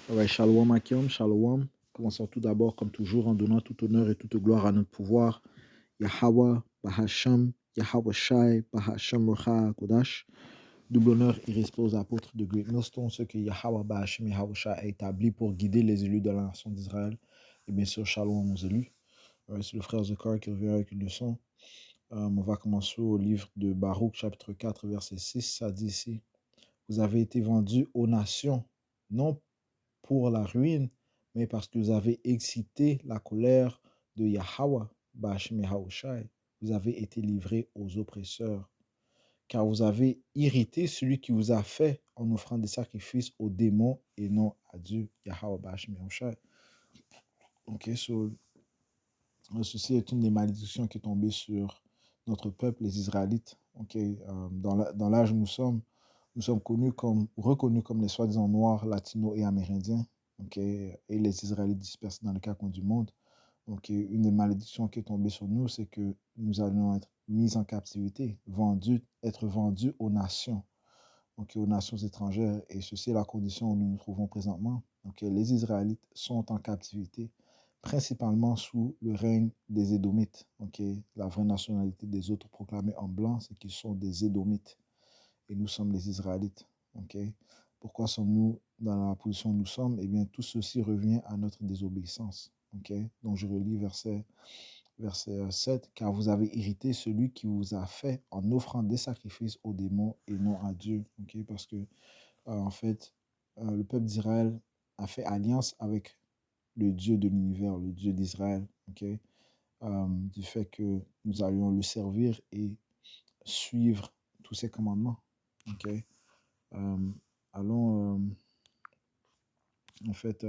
Ouais, Shalom Akim, Shalom. Commençons tout d'abord, comme toujours, en donnant tout honneur et toute gloire à notre pouvoir. Yahweh, Bahasham, Yahweh Shai, Bahasham Rocha Kodash. Double honneur et respect aux apôtres de Great Millstone, ce que Yahweh Bahasham Yahweh Shai a établi pour guider les élus de la nation d'Israël. Et bien sûr, Shalom aux élus. C'est le frère Zekar qui revient avec une leçon. On va commencer au livre de Baruch, chapitre 4, verset 6. Ça dit ici: Vous avez été vendus aux nations, non pour la ruine, mais parce que vous avez excité la colère de Yahweh, Ba'ashem Yahushai. Vous avez été livrés aux oppresseurs, car vous avez irrité celui qui vous a fait en offrant des sacrifices aux démons et non à Dieu, Yahweh, Ba'ashem Yahushai. Ok, ceci est une des malédictions qui est tombée sur notre peuple, les Israélites. Ok, dans l'âge où nous sommes reconnus comme les soi-disant noirs, latinos et amérindiens. Ok, et les Israélites dispersés dans les quatre coins du monde. Donc, une des malédictions qui est tombée sur nous, c'est que nous allons être mis en captivité, être vendus aux nations, donc aux nations étrangères. Et ceci est la condition où nous nous trouvons présentement. Donc, les Israélites sont en captivité, principalement sous le règne des Édomites. Ok, la vraie nationalité des autres proclamés en blanc, c'est qu'ils sont des Édomites. Et nous sommes les Israélites. Ok, pourquoi sommes-nous dans la position où nous sommes? Eh bien, tout ceci revient à notre désobéissance. Ok, donc je relis verset 7. Car vous avez irrité celui qui vous a fait en offrant des sacrifices aux démons et non à Dieu. Ok, parce que, en fait, le peuple d'Israël a fait alliance avec le Dieu de l'univers, le Dieu d'Israël. Ok, du fait que nous allions le servir et suivre tous ses commandements. Ok, allons, en fait,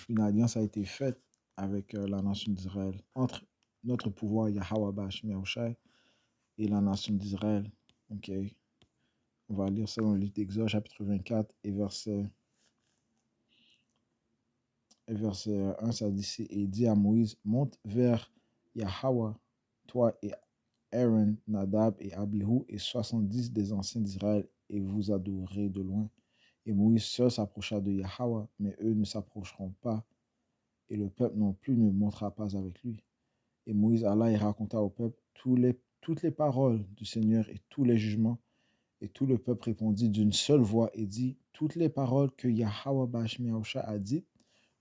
une alliance a été faite avec la nation d'Israël, entre notre pouvoir Yahweh Ba'ashem Yahushai et la nation d'Israël. Ok, on va lire ça dans le livre d'Exode, chapitre 24 et verset 1, ça dit: Et dit à Moïse, monte vers Yahweh, toi et Aaron, Nadab et Abihu et 70 des anciens d'Israël, et vous adorerez de loin. Et Moïse seul s'approcha de Yahweh, mais eux ne s'approcheront pas, et le peuple non plus ne montera pas avec lui. Et Moïse alla et raconta au peuple toutes les paroles du Seigneur et tous les jugements. Et tout le peuple répondit d'une seule voix et dit: Toutes les paroles que Yahweh Ba'ashem Yahushua a dites,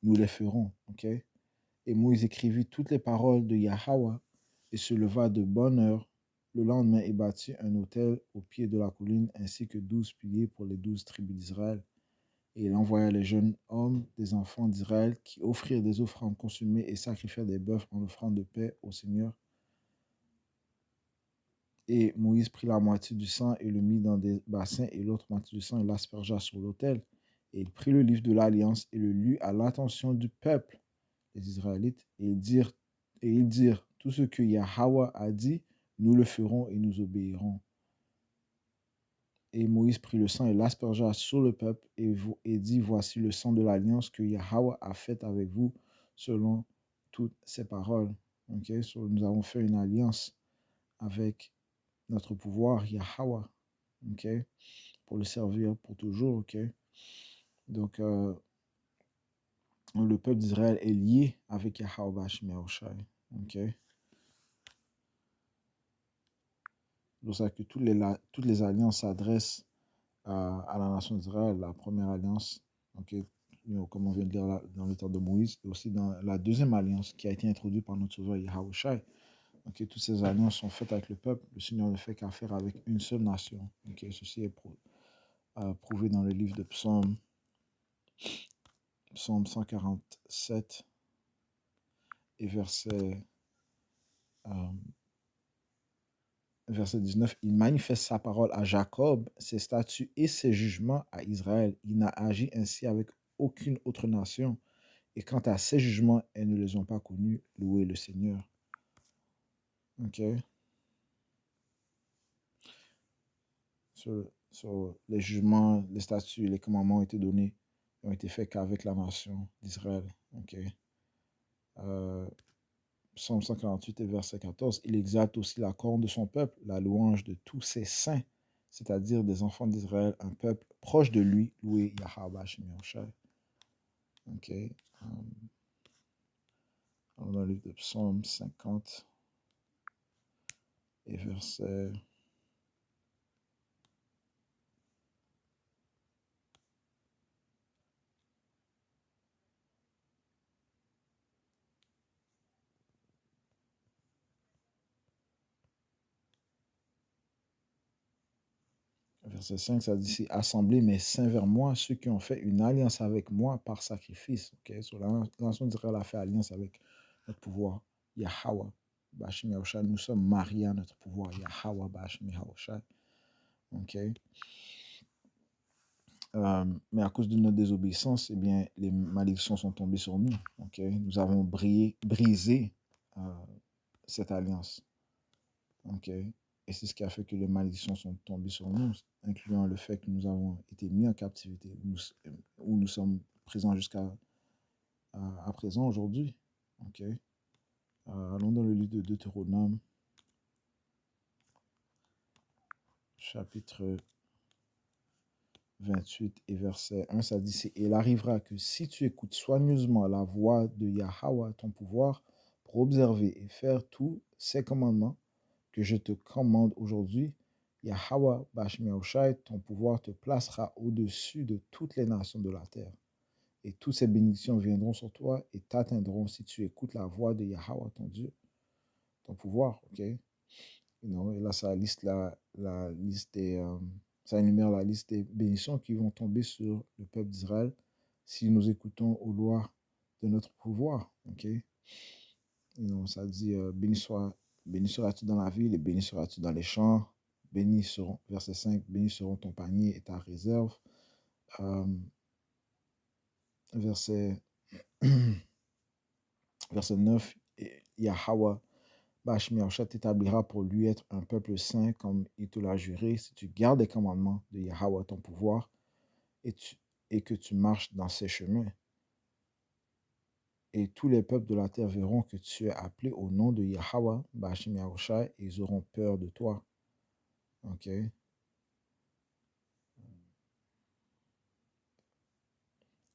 nous les ferons. Ok. Et Moïse écrivit toutes les paroles de Yahweh et se leva de bonne heure le lendemain et bâtit un autel au pied de la colline ainsi que 12 piliers pour les 12 tribus d'Israël. Et il envoya les jeunes hommes des enfants d'Israël qui offrirent des offrandes consumées et sacrifièrent des bœufs en offrande de paix au Seigneur. Et Moïse prit la moitié du sang et le mit dans des bassins, et l'autre moitié du sang il l'aspergea sur l'autel. Et il prit le livre de l'Alliance et le lut à l'attention du peuple, les Israélites, et ils dirent, tout ce que Yahweh a dit, nous le ferons et nous obéirons. Et Moïse prit le sang et l'aspergea sur le peuple et dit, voici le sang de l'alliance que Yahweh a faite avec vous selon toutes ses paroles. Okay? So, nous avons fait une alliance avec notre pouvoir Yahweh, okay? Pour le servir pour toujours. Okay? Donc, le peuple d'Israël est lié avec Yahweh Ba'ashem Yahushai. Okay? C'est pour ça que toutes les alliances s'adressent à la nation d'Israël. La première alliance, okay, comme on vient de lire dans le temps de Moïse, et aussi dans la deuxième alliance qui a été introduite par notre sauveur Yahushai. Okay, toutes ces alliances sont faites avec le peuple. Le Seigneur ne fait qu'affaire avec une seule nation. Okay, ceci est prouvé dans le livre de Psaume 147 et verset 19. Il manifeste sa parole à Jacob, ses statuts et ses jugements à Israël. Il n'a agi ainsi avec aucune autre nation. Et quant à ses jugements, elles ne les ont pas connus. Louez le Seigneur. Ok. Sur les jugements, les statuts, les commandements ont été donnés, ont été faits qu'avec la nation d'Israël. Ok. Psaume 148 et verset 14. Il exalte aussi la corne de son peuple, la louange de tous ses saints, c'est-à-dire des enfants d'Israël, un peuple proche de lui, loué Yahweh Ba'ashem Yahushai. OK. On a le livre de Psaume 50 et verset... Verset 5, ça dit ici, assemblez mes saints vers moi, ceux qui ont fait une alliance avec moi par sacrifice. Okay? So, la nation d'Israël a fait alliance avec notre pouvoir, Yahweh. Bashim Yahushai, nous sommes mariés à notre pouvoir, Yahweh Bashim Yahushai. Okay? Mais à cause de notre désobéissance, eh bien, les malédictions sont tombées sur nous. Okay? Nous avons brisé cette alliance. Okay? Et c'est ce qui a fait que les malédictions sont tombées sur nous, incluant le fait que nous avons été mis en captivité, où nous sommes présents jusqu'à à présent, aujourd'hui. Okay? Allons dans le livre de Deutéronome, chapitre 28 et verset 1, ça dit, il arrivera que si tu écoutes soigneusement la voix de Yahweh, ton pouvoir, pour observer et faire tous ses commandements que je te commande aujourd'hui, Yahweh Bashmi Yahushai, ton pouvoir te placera au-dessus de toutes les nations de la terre. Et toutes ces bénédictions viendront sur toi et t'atteindront si tu écoutes la voix de Yahweh, ton Dieu, ton pouvoir. Ok? Et là, ça liste la liste des, ça énumère la liste des bénédictions qui vont tomber sur le peuple d'Israël si nous écoutons aux lois de notre pouvoir. Ok? Ça dit béni seras-tu dans la ville et béni seras-tu dans les champs. Béni seront, verset 5, béni seront ton panier et ta réserve. Verset, verset 9, Yahweh Bashmi Yahushai t'établira pour lui être un peuple saint comme il te l'a juré si tu gardes les commandements de Yahweh ton pouvoir et que tu marches dans ses chemins. Et tous les peuples de la terre verront que tu es appelé au nom de Yahweh Bashmi Yahushai et ils auront peur de toi. Ok?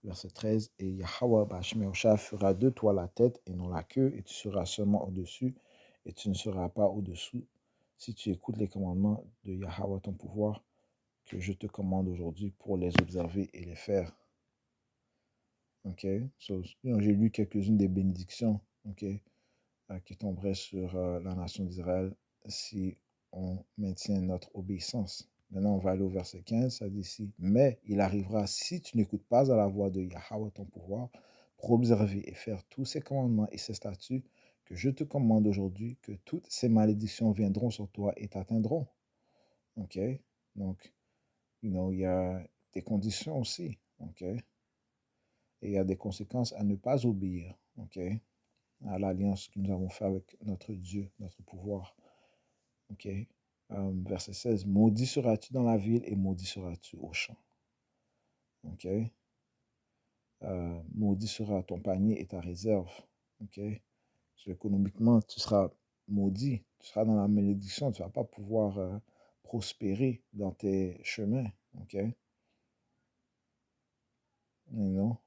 Verset 13, et Yahweh Bashmi Yahushai fera de toi la tête et non la queue, et tu seras seulement au-dessus, et tu ne seras pas au-dessous, si tu écoutes les commandements de Yahweh ton pouvoir, que je te commande aujourd'hui pour les observer et les faire. Ok? So, j'ai lu quelques-unes des bénédictions, ok, qui tomberaient sur la nation d'Israël si on maintient notre obéissance. Maintenant, on va aller au verset 15, ça dit ici, mais il arrivera si tu n'écoutes pas à la voix de Yahweh ton pouvoir, pour observer et faire tous ses commandements et ses statuts que je te commande aujourd'hui, que toutes ces malédictions viendront sur toi et t'atteindront. Ok? Donc, il y a des conditions aussi. Ok? Et il y a des conséquences à ne pas obéir. Ok? À l'alliance que nous avons fait avec notre Dieu, notre pouvoir. Ok? Verset 16, maudit seras-tu dans la ville et maudit seras-tu au champ. Ok? Maudit sera ton panier et ta réserve. Ok? Économiquement, tu seras maudit, tu seras dans la malédiction, tu ne vas pas pouvoir prospérer dans tes chemins. Ok? Non.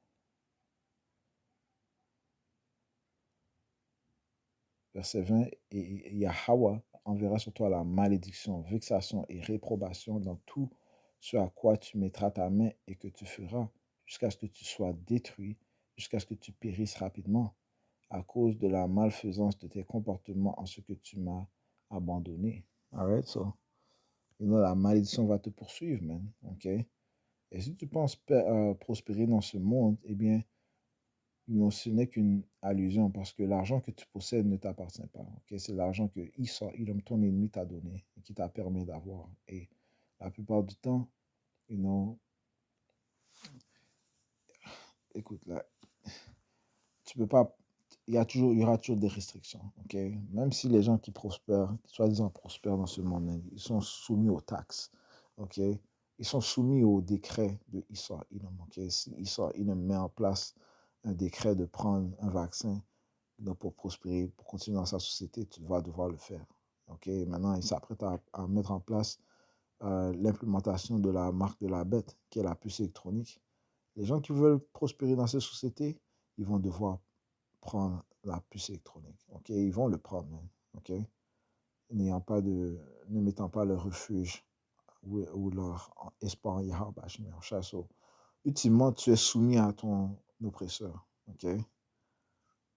Verset 20, et Yahweh enverra sur toi la malédiction, vexation et réprobation dans tout ce à quoi tu mettras ta main et que tu feras, jusqu'à ce que tu sois détruit, jusqu'à ce que tu périsses rapidement, à cause de la malfaisance de tes comportements en ce que tu m'as abandonné. Alright, so, la malédiction va te poursuivre, man. Ok? Et si tu penses prospérer dans ce monde, eh bien, non, ce n'est qu'une allusion parce que l'argent que tu possèdes ne t'appartient pas. Okay? C'est l'argent que Esau, ton ennemi, t'a donné et qui t'a permis d'avoir. Et la plupart du temps, écoute, là, tu peux pas, il y aura toujours des restrictions. Okay? Même si les gens qui prospèrent, soi-disant prospèrent dans ce monde, ils sont soumis aux taxes. Okay? Ils sont soumis au décret de Esau, okay? Si Esau, met en place un décret de prendre un vaccin, donc pour prospérer, pour continuer dans sa société, tu vas devoir le faire. Ok, maintenant, il s'apprête à mettre en place l'implémentation de la marque de la bête, qui est la puce électronique. Les gens qui veulent prospérer dans ces sociétés, ils vont devoir prendre la puce électronique. OK? Ils vont le prendre, man. OK? Ne mettant pas leur refuge ou leur espoir en Yahweh. Ultimement, tu es soumis à ton oppresseur. OK?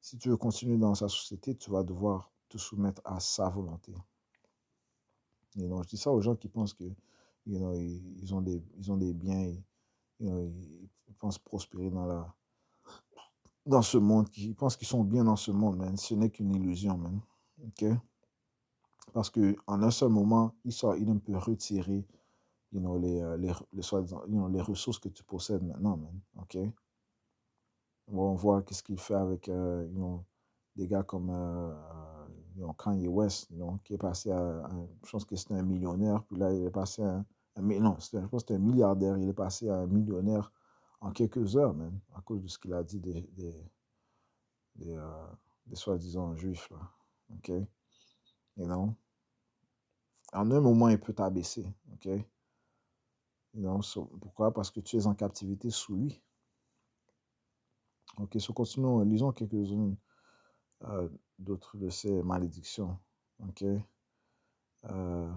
Si tu veux continuer dans sa société, tu vas devoir te soumettre à sa volonté. Et donc, je dis ça aux gens qui pensent que ils ont des biens, ils pensent prospérer dans ce monde, ils pensent qu'ils sont bien dans ce monde, man. Ce n'est qu'une illusion, man. OK? Parce qu'en un seul moment, il peut retirer les ressources que tu possèdes maintenant, man. OK? Bon, on voit qu'est-ce qu'il fait avec des gars comme Kanye West, qui est passé je pense que c'était un millionnaire, puis là, il est passé non, je pense que c'était un milliardaire, il est passé à un millionnaire en quelques heures, même, à cause de ce qu'il a dit des, euh, des soi-disant juifs, là. OK? You know? En un moment, il peut t'abaisser, OK? Pourquoi? Parce que tu es en captivité sous lui. OK, continuons, lisons quelques-unes d'autres de ces malédictions. OK? Euh,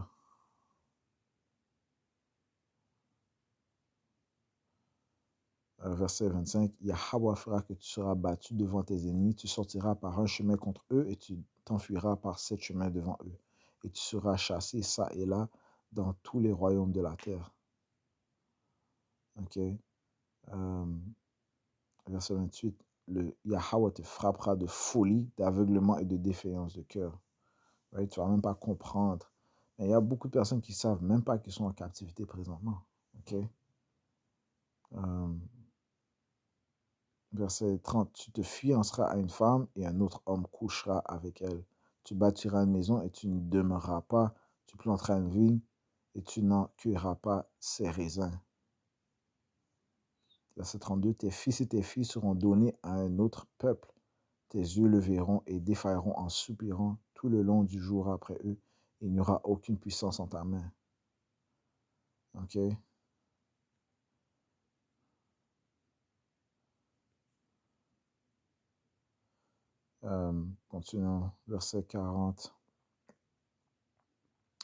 Verset 25, Yahweh fera que tu seras battu devant tes ennemis, tu sortiras par un chemin contre eux et tu t'enfuiras par 7 chemins devant eux. Et tu seras chassé ça et là dans tous les royaumes de la terre. OK? Verset 28, le Yahweh te frappera de folie, d'aveuglement et de défaillance de cœur. Right? Tu ne vas même pas comprendre. Mais il y a beaucoup de personnes qui ne savent même pas qu'ils sont en captivité présentement. OK? Verset 30, tu te fianceras à une femme et un autre homme couchera avec elle. Tu bâtiras une maison et tu n'y demeureras pas. Tu planteras une vigne et tu n'en cueilleras pas ses raisins. Verset 32, tes fils et tes filles seront donnés à un autre peuple. Tes yeux le verront et défailleront en soupirant tout le long du jour après eux. Il n'y aura aucune puissance en ta main. OK? Continuons. Verset 40.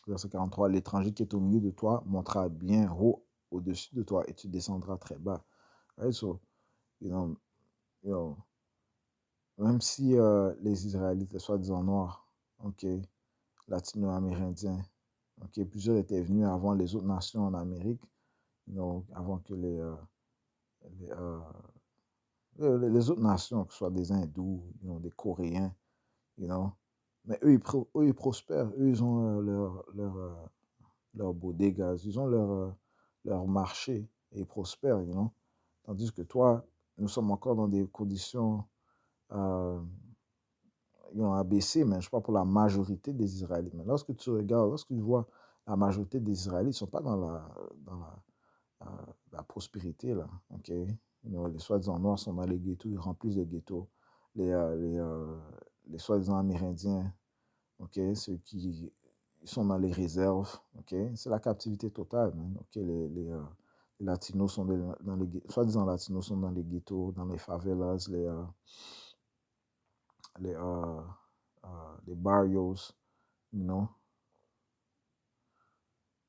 Verset 43. L'étranger qui est au milieu de toi montera bien haut au-dessus de toi et tu descendras très bas. Right? So, you know, même si les Israélites, soi-disant noirs, OK, latino-amérindiens, OK, plusieurs étaient venus avant les autres nations en Amérique, avant que les, euh, les autres nations, que ce soit des Hindous, des Coréens, mais eux, ils prospèrent, eux, ils ont leur bodegas, ils ont leur marché et ils prospèrent, Tandis que toi, nous sommes encore dans des conditions abaissées, mais je ne sais pas pour la majorité des Israélites. Mais lorsque tu regardes, lorsque tu vois la majorité des Israélites, ils ne sont pas dans la prospérité, là, OK? Les soi-disant noirs sont dans les ghettos, ils remplissent les ghettos. Les soi-disant amérindiens, OK? Ceux qui sont dans les réserves, OK? C'est la captivité totale, man. OK? Les latinos sont dans les soi-disant latinos sont dans les ghettos, dans les favelas, les barrios, you know?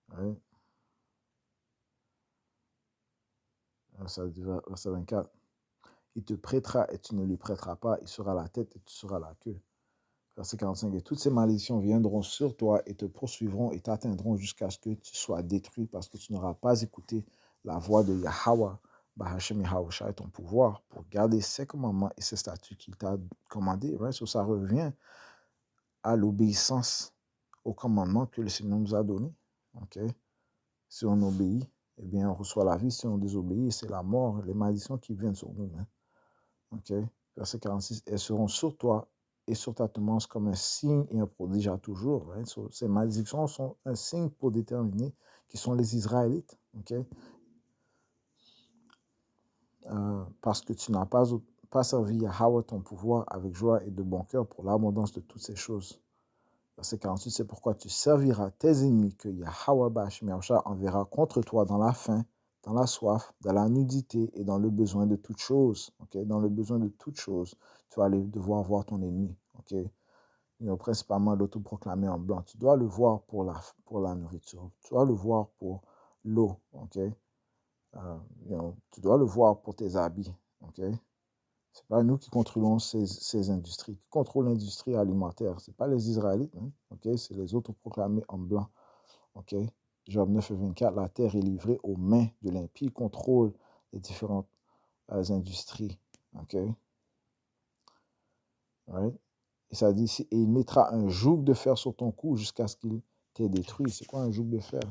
Right? Verset 24. Il te prêtera et tu ne lui prêteras pas, il sera la tête et tu seras la queue. Verset 45. Et toutes ces malédictions viendront sur toi et te poursuivront et t'atteindront jusqu'à ce que tu sois détruit parce que tu n'auras pas écouté la voix de Yahweh, Bahashem Yahushua et ton pouvoir pour garder ses commandements et ses statuts qu'il t'a commandés. Right? So, ça revient à l'obéissance aux commandements que le Seigneur nous a donnés. Okay? Si on obéit, eh bien, on reçoit la vie. Si on désobéit, c'est la mort, les malédictions qui viennent sur nous. Hein? Okay? Verset 46, elles seront sur toi et sur ta semence comme un signe et un prodige à toujours. Right? So, ces malédictions sont un signe pour déterminer qui sont les Israélites. Okay? Parce que tu n'as pas servi Yahweh ton pouvoir avec joie et de bon cœur pour l'abondance de toutes ces choses. Verset 48, c'est pourquoi tu serviras tes ennemis que Yahweh Bashmiausha enverra contre toi dans la faim, dans la soif, dans la nudité et dans le besoin de toute chose. Okay? Dans le besoin de toute chose, tu vas aller devoir voir ton ennemi. Okay? Principalement l'autoproclamé en blanc. Tu dois le voir pour la nourriture. Tu dois le voir pour l'eau. Okay? Tu dois le voir pour tes habits. Okay? Ce n'est pas nous qui contrôlons ces industries. Qui contrôlent l'industrie alimentaire? Ce n'est pas les Israélites. Hein? Okay? C'est les autoproclamés en blanc. Okay? Job 9 et 24, la terre est livrée aux mains de l'impie. Il contrôle les différentes industries. Okay? Right? Et ça dit ici, et il mettra un joug de fer sur ton cou jusqu'à ce qu'il t'ait détruit. C'est quoi un joug de fer?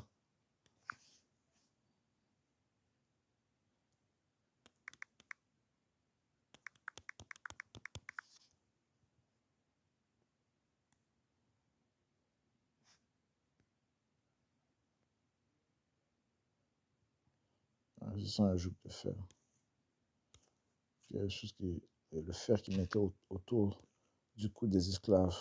C'est un joug de fer. Quelque chose qui est le fer qui mettait autour du cou des esclaves.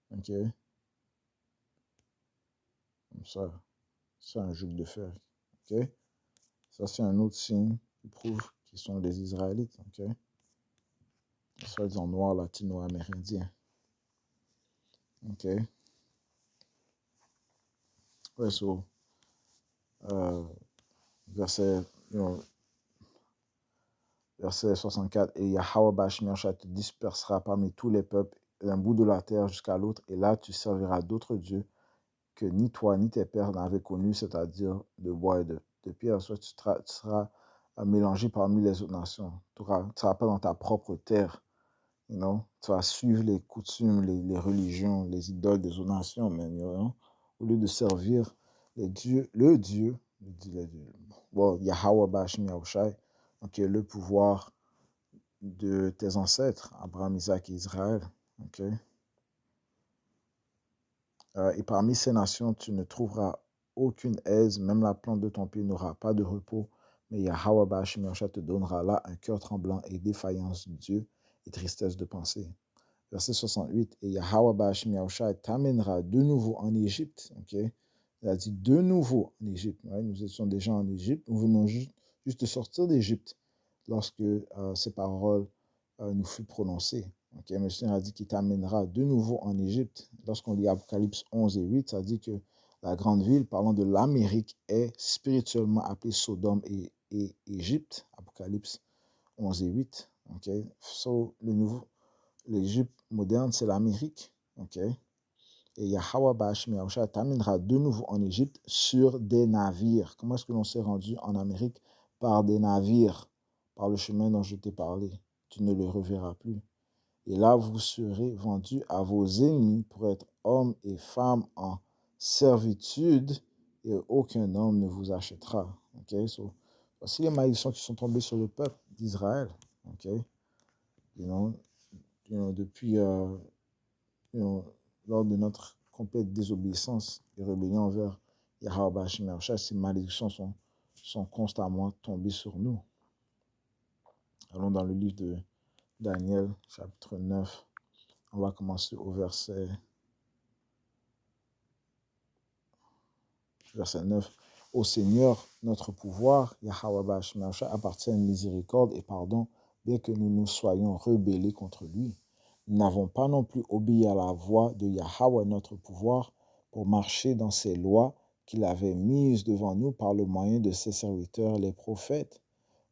Ok? Comme ça. C'est un joug de fer. Ok? Ça, c'est un autre signe qui prouve qu'ils sont des Israélites. Ok? Soit en noir latino-amérindien. Ok? Ouais, so, verset, verset 64, et Yahweh Bashmiasha te dispersera parmi tous les peuples d'un bout de la terre jusqu'à l'autre, et là tu serviras d'autres dieux que ni toi ni tes pères n'avaient connus, c'est-à-dire de bois et de pierre. Soit tu seras mélangé parmi les autres nations. Tu ne seras pas dans ta propre terre. Tu vas suivre les coutumes, les religions, les idoles des autres nations, mais au lieu de servir le Dieu, Yahweh Bashmi Yahushai, donc le pouvoir de tes ancêtres, Abraham, Isaac et Israël. Okay? Et parmi ces nations, tu ne trouveras aucune aise, même la plante de ton pied n'aura pas de repos, mais Yahweh Bashmi Yahushai te donnera là un cœur tremblant et défaillance de Dieu et tristesse de pensée. Verset 68, et Yahweh Bashmi Yahushai t'amènera de nouveau en Égypte. Okay? Il a dit de nouveau en Égypte. Ouais, nous étions déjà en Égypte. Nous venons juste de sortir d'Égypte lorsque ces paroles nous furent prononcées. Okay? Mais le Seigneur a dit qu'il t'amènera de nouveau en Égypte. Lorsqu'on lit Apocalypse 11 et 8, ça dit que la grande ville, parlant de l'Amérique, est spirituellement appelée Sodome et Égypte. Apocalypse 11 et 8. Okay? So, l'Égypte moderne, c'est l'Amérique. Okay? Et Yahweh Bashmi Yahushua t'amènera de nouveau en Égypte sur des navires. Comment est-ce que l'on s'est rendu en Amérique? Par des navires, par le chemin dont je t'ai parlé. Tu ne le reverras plus. Et là, vous serez vendus à vos ennemis pour être hommes et femmes en servitude, et aucun homme ne vous achètera. Okay? So, voici les malédictions qui sont tombées sur le peuple d'Israël. Okay? Depuis lors de notre complète désobéissance et rébellion envers Yahweh Bashmi Yahushua, ces malédictions sont constamment tombées sur nous. Allons dans le livre de Daniel, chapitre 9. On va commencer au verset 9. Au Seigneur, notre pouvoir, Yahweh Bashmi Yahushua, appartient à miséricorde et pardon, bien que nous nous soyons rebellés contre lui. Nous n'avons pas non plus obéi à la voix de Yahweh, notre pouvoir, pour marcher dans ses lois qu'il avait mises devant nous par le moyen de ses serviteurs, les prophètes.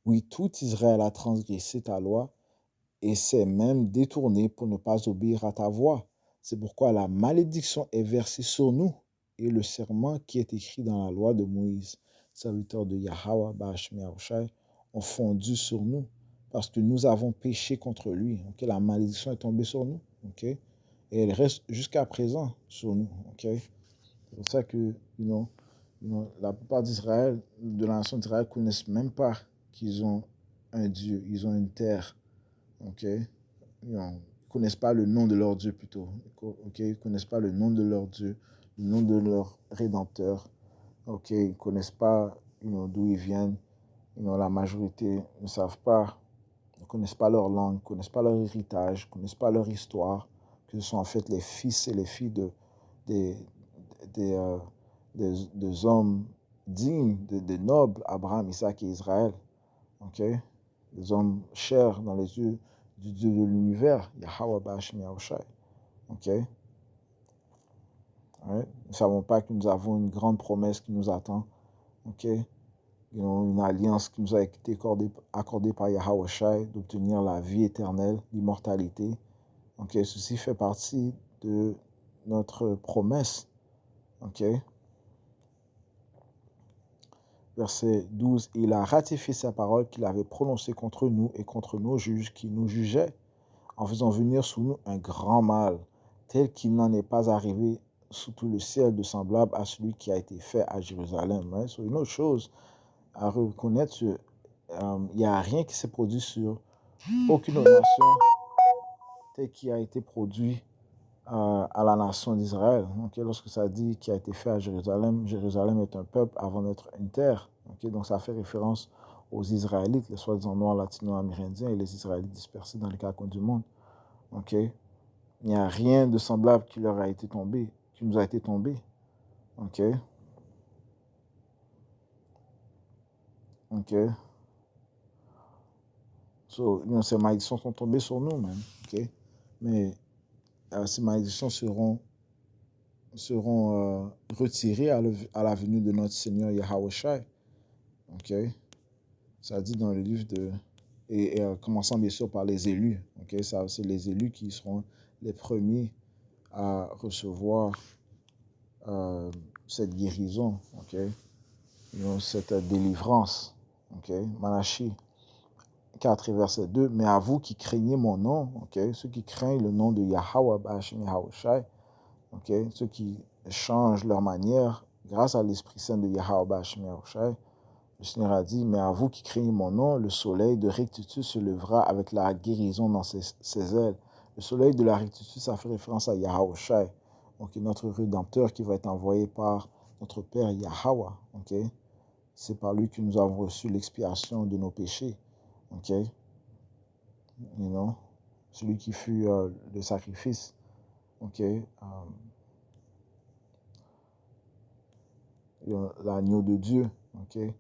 Oui, tout Israël a transgressé ta loi et s'est même détourné pour ne pas obéir à ta voix. C'est pourquoi la malédiction est versée sur nous et le serment qui est écrit dans la loi de Moïse, serviteur de Yahweh, Bashmi Yahushai, ont fondu sur nous parce que nous avons péché contre lui. Okay? La malédiction est tombée sur nous. Okay? Et elle reste jusqu'à présent sur nous. Okay? C'est pour ça que la plupart d'Israël, de la nation d'Israël, ne connaissent même pas qu'ils ont un Dieu, ils ont une terre. Okay? Ils ne connaissent pas le nom de leur Dieu plutôt. Okay? Ils ne connaissent pas le nom de leur Dieu, le nom de leur Rédempteur. Okay? Ils ne connaissent pas d'où ils viennent. La majorité ne savent pas, ne connaissent pas leur langue, ne connaissent pas leur héritage, ne connaissent pas leur histoire, que ce sont en fait les fils et les filles des, des hommes dignes, des nobles, Abraham, Isaac et Israël. Okay? Des hommes chers dans les yeux du Dieu de l'univers, Yahweh Ba'ashem Yahushai. Okay? Ouais? Nous ne savons pas que nous avons une grande promesse qui nous attend. Okay? Une alliance qui nous a été accordée par Yahweh Shai d'obtenir la vie éternelle, l'immortalité. Okay? Ceci fait partie de notre promesse. Okay? Verset 12. Il a ratifié sa parole qu'il avait prononcée contre nous et contre nos juges qui nous jugeaient, en faisant venir sous nous un grand mal, tel qu'il n'en est pas arrivé sous tout le ciel de semblable à celui qui a été fait à Jérusalem. Hein? C'est une autre chose à reconnaître, il n'y a rien qui s'est produit sur aucune autre nation tel qui a été produit à la nation d'Israël. Okay? Lorsque ça dit qu'il a été fait à Jérusalem, Jérusalem est un peuple avant d'être une terre. Okay? Donc ça fait référence aux Israélites, les soi-disant noirs latino-amérindiens et les Israélites dispersés dans les quatre coins du monde. Okay? Il n'y a rien de semblable qui leur a été tombé, qui nous a été tombé. OK? OK? So, ces malédictions sont tombées sur nous, même. OK? Mais ces malédictions seront retirées à la venue de notre Seigneur Yahweh Shai. OK? Ça dit dans le livre de... Et commençant bien sûr par les élus. OK? Ça, c'est les élus qui seront les premiers à recevoir cette guérison. OK? Cette délivrance. OK? Malachi 4 et verset 2, mais à vous qui craignez mon nom, okay, ceux qui craignent le nom de Yahweh Ba'ashem Yahushai, okay, ceux qui changent leur manière grâce à l'Esprit Saint de Yahweh Ba'ashem Yahushai, le Seigneur a dit, mais à vous qui craignez mon nom, le soleil de rectitude se lèvera avec la guérison dans ses ailes. Le soleil de la rectitude, ça fait référence à Yahushai, donc notre Rédempteur qui va être envoyé par notre Père Yahweh. Okay? C'est par lui que nous avons reçu l'expiation de nos péchés. Okay? Celui qui fut le sacrifice. Okay? L'agneau de Dieu. Okay?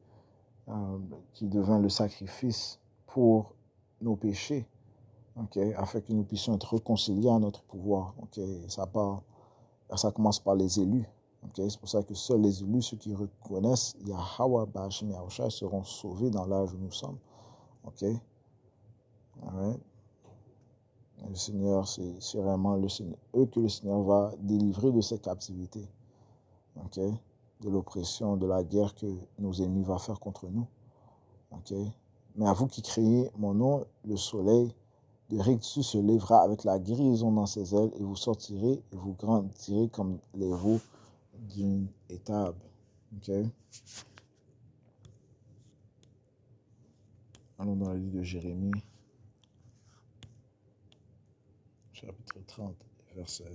Qui devint le sacrifice pour nos péchés. Okay? Afin que nous puissions être réconciliés à notre pouvoir. Okay? Ça commence par les élus. Okay? C'est pour ça que seuls les élus, ceux qui reconnaissent Yahweh Ba'ashem Yahushai, seront sauvés dans l'âge où nous sommes. Okay? Alright. Le Seigneur, c'est vraiment eux que le Seigneur va délivrer de cette captivité. Okay? De l'oppression, de la guerre que nos ennemis vont faire contre nous. Okay? Mais à vous qui craignez mon nom, le soleil de rectitude se lèvera avec la guérison dans ses ailes et vous sortirez et vous grandirez comme les veaux d'une étable. Okay? Allons dans le livre de Jérémie, chapitre 30, verset...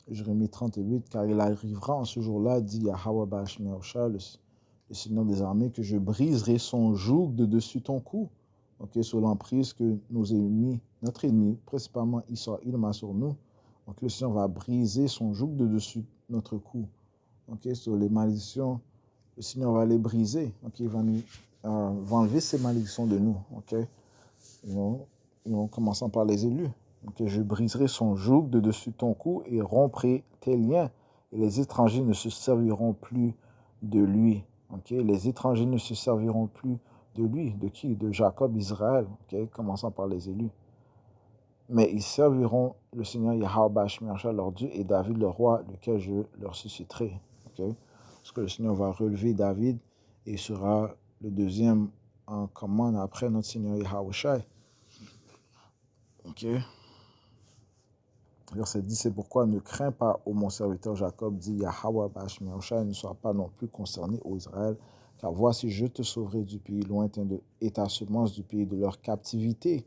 Jérémie 38, car il arrivera en ce jour-là, dit Yahweh Ba'ashem Yahushai, le Seigneur des armées, que je briserai son joug de dessus ton cou. Okay, sur l'emprise que nos ennemis, notre ennemi, principalement Israël, m'a sur nous. Donc le Seigneur va briser son joug de dessus notre cou. Okay, sur les malédictions, le Seigneur va les briser. Okay, il va enlever ces malédictions de nous. Okay? En commençant par les élus. Okay, je briserai son joug de dessus ton cou et romprai tes liens. Et les étrangers ne se serviront plus de lui. Okay? Les étrangers ne se serviront plus de lui. De qui? De Jacob, Israël. Okay? Commençant par les élus. Mais ils serviront le Seigneur Yahweh Ba'ashem Yahushai, leur Dieu, et David, le roi, lequel je leur susciterai. Okay? Parce que le Seigneur va relever David et sera le deuxième en commande après notre Seigneur Yahweh Shai. Ok. Verset 10, c'est pourquoi ne crains pas, ô mon serviteur Jacob, dit Yahweh Bashmi Yahushua, ne sois pas non plus concerné, ô Israël, car voici, je te sauverai du pays lointain et ta semence du pays de leur captivité.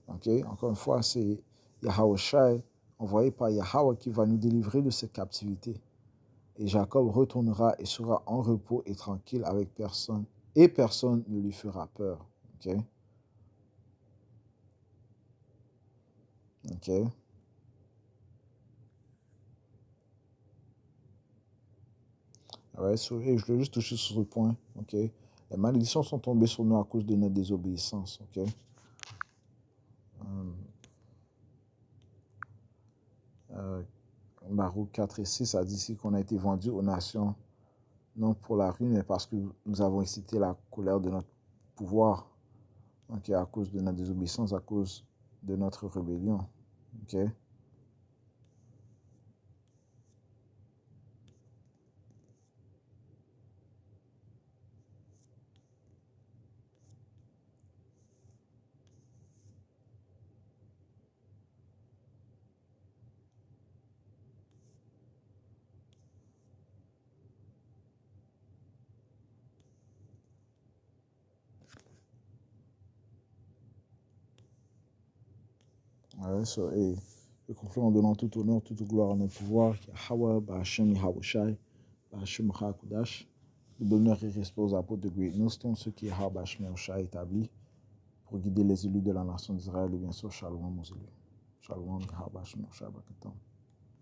Ok, encore une fois, c'est Yahushua, envoyé par Yahweh, qui va nous délivrer de cette captivité. Et Jacob retournera et sera en repos et tranquille avec personne, et personne ne lui fera peur. Ok, ok. Ouais, et je voulais juste toucher sur ce point. Ok, les malédictions sont tombées sur nous à cause de notre désobéissance. Ok, euh, Baruch 4 et 6 a dit ici qu'on a été vendu aux nations, non pour la ruine, mais parce que nous avons excité la colère de notre pouvoir. Ok, à cause de notre désobéissance, à cause de notre rébellion. Ok, ouais, so, et je conclue en donnant tout honneur, toute gloire à notre pouvoir, Yahweh, Ba'Hashem, Yahushai, Ba'Hashem, Hakudash. Le bonheur et respect aux apôtres de Great Millstone, ceux qui Yahweh, Ba'Hashem, Yahushai établi pour guider les élus de la nation d'Israël et bien sûr, Shalom aux élus. Shalom, Yahweh, Ba'Hashem, Yahushai, Ba'Ketam.